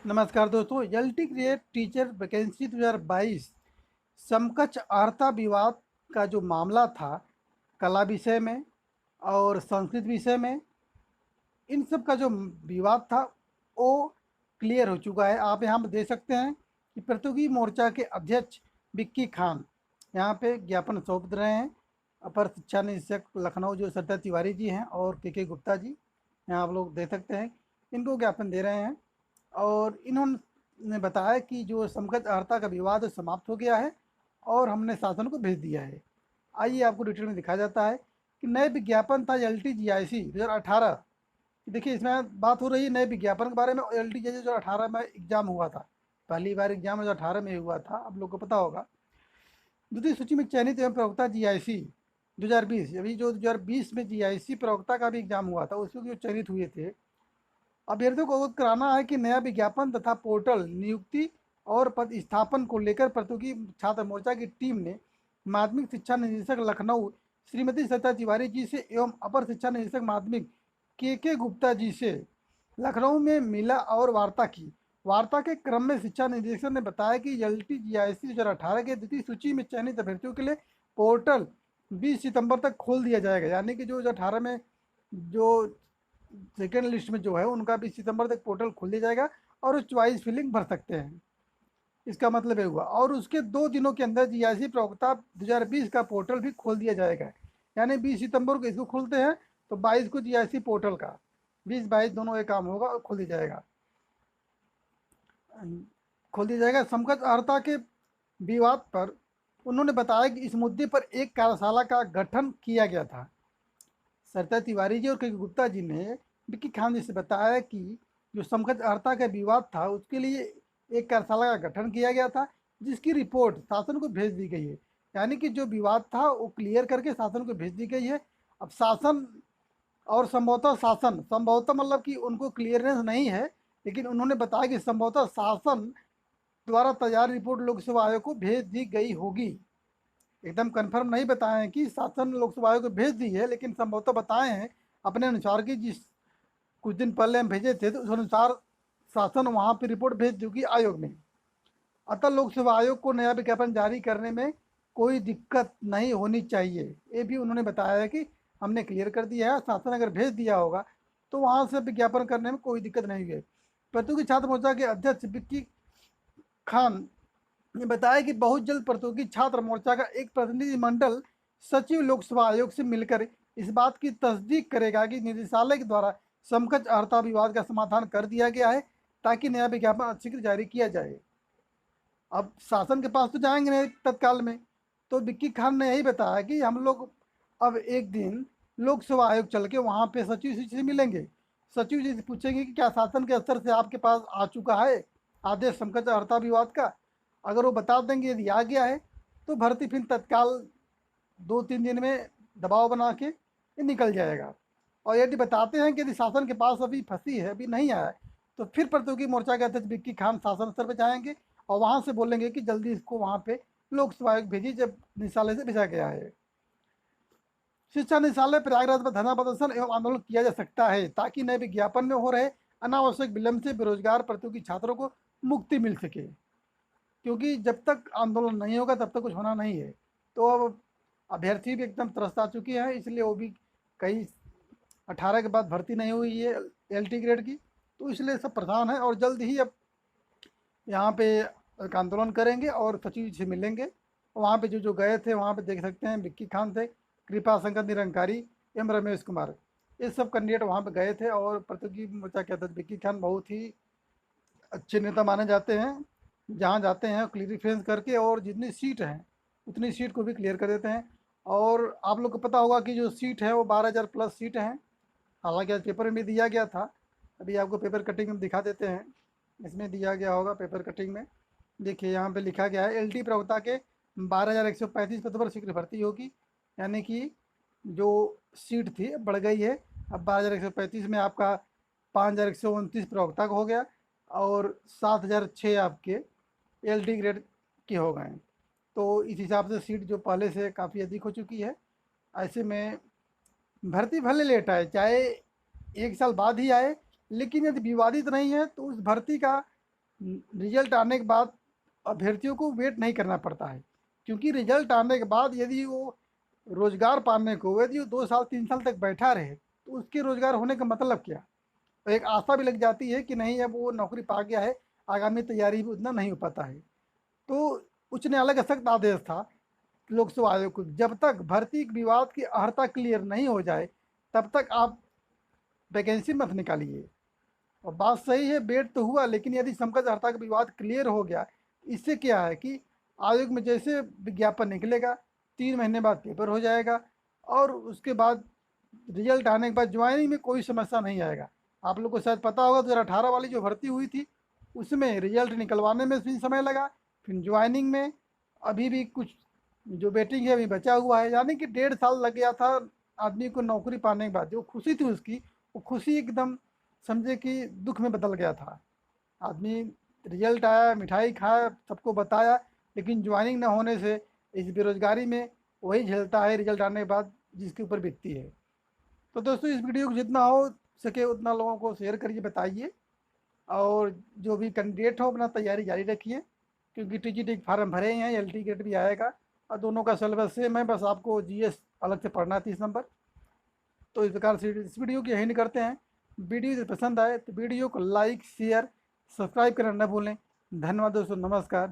नमस्कार दोस्तों, LT grade teacher vacancy 2022 समकक्ष अर्हता विवाद का जो मामला था, कला विषय में और संस्कृत विषय में, इन सब का जो विवाद था वो क्लियर हो चुका है। आप यहाँ पर देख सकते हैं कि प्रतियोगी मोर्चा के अध्यक्ष विक्की खान यहाँ पे ज्ञापन सौंप रहे हैं। अपर शिक्षा निदेशक लखनऊ जो सरिता तिवारी जी हैं और के गुप्ता जी, यहाँ आप लोग देख सकते हैं, इनको ज्ञापन दे रहे हैं। और इन्होंने बताया कि जो समकक्ष अर्हता का विवाद समाप्त हो गया है और हमने शासन को भेज दिया है। आइए आपको डिटेल में दिखाया जाता है कि नए विज्ञापन था एल टी जी आई सी 2018। देखिए, इसमें बात हो रही है नए विज्ञापन के बारे में। एल टी जी आई सी 2018 में एग्जाम हुआ था, पहली बार एग्जाम 2018 में हुआ था, आप लोग को पता होगा। द्वितीय सूची में चयनित एवं प्रवक्ता जी आई सी 2020, अभी जो 2020 में जी आई सी प्रवक्ता का भी एग्जाम हुआ था, उसमें जो चयनित हुए थे, अभ्यर्थियों को अवगत कराना है कि नया विज्ञापन तथा पोर्टल नियुक्ति और पद स्थापन को लेकर प्रतियोगी छात्र मोर्चा की टीम ने माध्यमिक शिक्षा निदेशक लखनऊ श्रीमती सरिता तिवारी जी से एवं अपर शिक्षा निदेशक माध्यमिक के गुप्ता जी से लखनऊ में मिला और वार्ता की। वार्ता के क्रम में शिक्षा निदेशक ने बताया कि एल टी जी आई सी 2018 के द्वितीय सूची में चयनित अभ्यर्थियों के लिए पोर्टल 20 सितंबर तक खोल दिया जाएगा, यानी कि जो 18 में जो सेकेंड लिस्ट में जो है उनका 20 सितंबर तक पोर्टल खोल दिया जाएगा और चॉइस फिलिंग भर सकते हैं। इसका मतलब ये हुआ, और उसके 2 दिनों के अंदर जीआईसी प्रवक्ता 2020 का पोर्टल भी खोल दिया जाएगा। यानी 20 सितंबर को इसको खोलते हैं तो 22 को जीआईसी पोर्टल का 20-22 दोनों एक काम होगा और खोल दिया जाएगा। समकक्ष अर्हता के विवाद पर उन्होंने बताया कि इस मुद्दे पर एक कार्यशाला का गठन किया गया था। सरिता तिवारी जी और के गुप्ता जी ने विक्की खान जी से बताया कि जो समकक्ष अर्हता का विवाद था उसके लिए एक कार्यशाला का गठन किया गया था, जिसकी रिपोर्ट शासन को भेज दी गई है। यानी कि जो विवाद था वो क्लियर करके शासन को भेज दी गई है। अब शासन और संभवतः मतलब कि उनको क्लियरेंस नहीं है, लेकिन उन्होंने बताया कि संभवतः शासन द्वारा तैयार रिपोर्ट लोकसेवा आयोग को भेज दी गई होगी। एकदम कंफर्म नहीं बताए हैं कि शासन लोकसेवा आयोग को भेज दी है, लेकिन संभवतः बताए हैं अपने अनुसार कि जिस कुछ दिन पहले हम भेजे थे तो उस अनुसार शासन वहाँ पर रिपोर्ट भेज चुकी आयोग में। अतः लोक सेवा आयोग को नया विज्ञापन जारी करने में कोई दिक्कत नहीं होनी चाहिए, ये भी उन्होंने बताया है कि हमने क्लियर कर दिया है। शासन अगर भेज दिया होगा तो वहाँ से विज्ञापन करने में कोई दिक्कत नहीं हुई। प्रतियोगी छात्र मोर्चा के अध्यक्ष विक्की खान ने बताया कि बहुत जल्द प्रतियोगी छात्र मोर्चा का एक प्रतिनिधिमंडल सचिव लोकसेवा आयोग से मिलकर इस बात की तस्दीक करेगा कि निदेशालय के द्वारा समकक्ष अर्हता विवाद का समाधान कर दिया गया है, ताकि नया विज्ञापन शीघ्र जारी किया जाए। अब शासन के पास तो जाएंगे नहीं तत्काल में, तो विक्की खान ने यही बताया कि हम लोग अब एक दिन लोक सेवा आयोग चल के वहाँ पे सचिव जी से मिलेंगे। सचिव जी से पूछेंगे कि क्या शासन के स्तर से आपके पास आ चुका है आदेश समकक्ष अर्हता विवाद का। अगर वो बता देंगे यदि आ गया है तो भर्ती फिर तत्काल 2-3 दिन में दबाव बना के ये निकल जाएगा। और यदि बताते हैं कि यदि शासन के पास अभी फंसी है, अभी नहीं आया है, तो फिर प्रतियोगी मोर्चा के अध्यक्ष विक्की खान शासन स्तर पर जाएंगे और वहाँ से बोलेंगे कि जल्दी इसको वहाँ पे लोक सेवा आयोग भेजिए जब निदेशालय से भेजा गया है। शिक्षा निदेशालय प्रयागराज में धरना प्रदर्शन एवं आंदोलन किया जा सकता है, ताकि नए विज्ञापन में हो रहे अनावश्यक विलंब से बेरोजगार प्रतियोगी छात्रों को मुक्ति मिल सके, क्योंकि जब तक आंदोलन नहीं होगा तब तक कुछ होना नहीं है। तो अब अभ्यर्थी भी एकदम त्रस्त आ चुके हैं, इसलिए वो भी कई 18 के बाद भर्ती नहीं हुई है एल टी ग्रेड की, तो इसलिए सब परेशान है। और जल्द ही अब यहाँ पे एक आंदोलन करेंगे और सचिव से मिलेंगे। वहाँ पे जो गए थे वहाँ पे देख सकते हैं विक्की खान थे, कृपा शंकर निरंकारी, एम रमेश कुमार, ये सब कैंडिडेट वहाँ पे गए थे। और प्रतियोगी मोर्चा के अध्यक्ष विक्की खान बहुत ही अच्छे नेता माने जाते हैं, जहाँ जाते हैं क्लियरिफेंस करके और जितनी सीट हैं उतनी सीट को भी क्लियर कर देते हैं। और आप लोग को पता होगा कि जो सीट है वो 12,000 प्लस सीट हैं। हालांकि आज पेपर में भी दिया गया था, अभी आपको पेपर कटिंग में दिखा देते हैं। इसमें दिया गया होगा पेपर कटिंग में, देखिए यहाँ पे लिखा गया है एल टी प्रवक्ता के 12,135 पद पर शीघ्र भर्ती होगी। यानी कि जो सीट थी बढ़ गई है, अब 12,135 में आपका 5,129 प्रवक्ता का हो गया और 7,006 आपके एल टी ग्रेड के हो गए। तो इस हिसाब से सीट जो पहले से काफ़ी अधिक हो चुकी है। ऐसे में भर्ती भले लेट आए, चाहे 1 साल बाद ही आए, लेकिन यदि विवादित नहीं है तो उस भर्ती का रिजल्ट आने के बाद अभ्यर्थियों को वेट नहीं करना पड़ता है, क्योंकि रिजल्ट आने के बाद यदि वो रोजगार पाने को यदि वो 2 साल 3 साल तक बैठा रहे तो उसके रोजगार होने का मतलब क्या। तो एक आशा भी लग जाती है कि नहीं, अब वो नौकरी पा गया है, आगामी तैयारी भी उतना नहीं हो पाता है। तो उच्च न्यायालय का सख्त आदेश था लोकसेवा आयोग को, जब तक भर्ती विवाद की अर्हता क्लियर नहीं हो जाए तब तक आप वैकेंसी मत निकालिए। और बात सही है, बेट तो हुआ, लेकिन यदि समकक्ष अर्हता का विवाद क्लियर हो गया, इससे क्या है कि आयोग में जैसे विज्ञापन निकलेगा, 3 महीने बाद पेपर हो जाएगा, और उसके बाद रिजल्ट आने के बाद ज्वाइनिंग में कोई समस्या नहीं आएगा। आप लोग को शायद पता होगा 2018 वाली जो भर्ती हुई थी, उसमें रिजल्ट निकलवाने में भी समय लगा, फिर ज्वाइनिंग में अभी भी कुछ जो वेटिंग है अभी बचा हुआ है, यानी कि 1.5 साल लग गया था आदमी को नौकरी पाने के बाद। जो खुशी थी उसकी, वो खुशी एकदम समझे कि दुख में बदल गया था। आदमी रिजल्ट आया, मिठाई खाया, सबको बताया, लेकिन ज्वाइनिंग ना होने से इस बेरोजगारी में वही झेलता है रिजल्ट आने के बाद जिसके ऊपर बीतती है। तो दोस्तों, इस वीडियो को जितना हो सके उतना लोगों को शेयर करिए, बताइए, और जो भी कैंडिडेट हो अपना तैयारी जारी रखिए, क्योंकि टीजीटी फार्म भरे हैं, एलटी ग्रेड भी आएगा, और दोनों का सिलेबस सेम है, बस आपको जीएस अलग से पढ़ना है 30 नंबर। तो इस प्रकार से इस वीडियो की यही करते हैं। वीडियो यदि पसंद आए तो वीडियो को लाइक शेयर सब्सक्राइब करना न भूलें। धन्यवाद दोस्तों, नमस्कार।